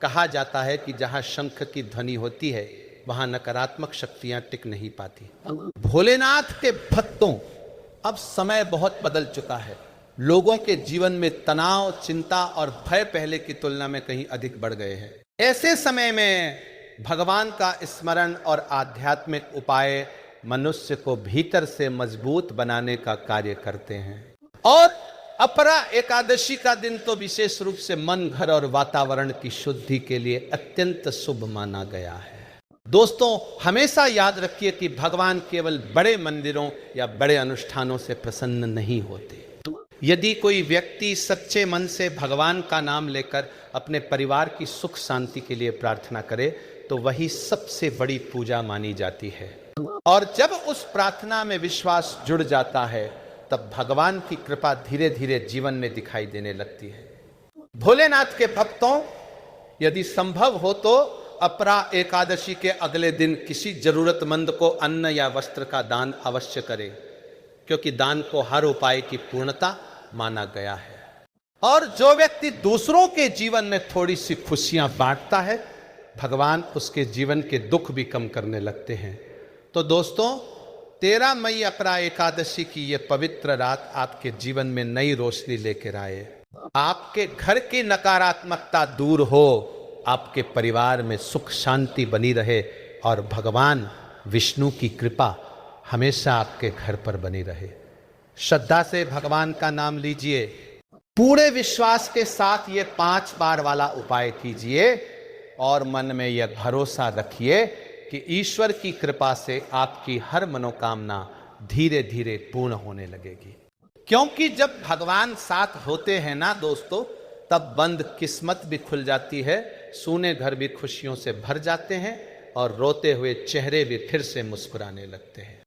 कहा जाता है कि जहां शंख की ध्वनि होती है वहां नकारात्मक शक्तियां टिक नहीं पाती। भोलेनाथ के भक्तों, अब समय बहुत बदल चुका है। लोगों के जीवन में तनाव, चिंता और भय पहले की तुलना में कहीं अधिक बढ़ गए हैं। ऐसे समय में भगवान का स्मरण और आध्यात्मिक उपाय मनुष्य को भीतर से मजबूत बनाने का कार्य करते हैं। और अपरा एकादशी का दिन तो विशेष रूप से मन, घर और वातावरण की शुद्धि के लिए अत्यंत शुभ माना गया है। दोस्तों, हमेशा याद रखिए कि भगवान केवल बड़े मंदिरों या बड़े अनुष्ठानों से प्रसन्न नहीं होते। यदि कोई व्यक्ति सच्चे मन से भगवान का नाम लेकर अपने परिवार की सुख शांति के लिए प्रार्थना करे तो वही सबसे बड़ी पूजा मानी जाती है। और जब उस प्रार्थना में विश्वास जुड़ जाता है तब भगवान की कृपा धीरे धीरे जीवन में दिखाई देने लगती है। भोलेनाथ के भक्तों, यदि संभव हो तो अपरा एकादशी के अगले दिन किसी जरूरतमंद को अन्न या वस्त्र का दान अवश्य करें, क्योंकि दान को हर उपाय की पूर्णता माना गया है। और जो व्यक्ति दूसरों के जीवन में थोड़ी सी खुशियां बांटता है, भगवान उसके जीवन के दुख भी कम करने लगते हैं। तो दोस्तों, 13 मई अपरा एकादशी की यह पवित्र रात आपके जीवन में नई रोशनी लेकर आए, आपके घर की नकारात्मकता दूर हो, आपके परिवार में सुख शांति बनी रहे और भगवान विष्णु की कृपा हमेशा आपके घर पर बनी रहे। श्रद्धा से भगवान का नाम लीजिए, पूरे विश्वास के साथ ये 5 बार वाला उपाय कीजिए और मन में यह भरोसा रखिए कि ईश्वर की कृपा से आपकी हर मनोकामना धीरे धीरे पूर्ण होने लगेगी। क्योंकि जब भगवान साथ होते हैं ना दोस्तों, तब बंद किस्मत भी खुल जाती है, सूने घर भी खुशियों से भर जाते हैं और रोते हुए चेहरे भी फिर से मुस्कुराने लगते हैं।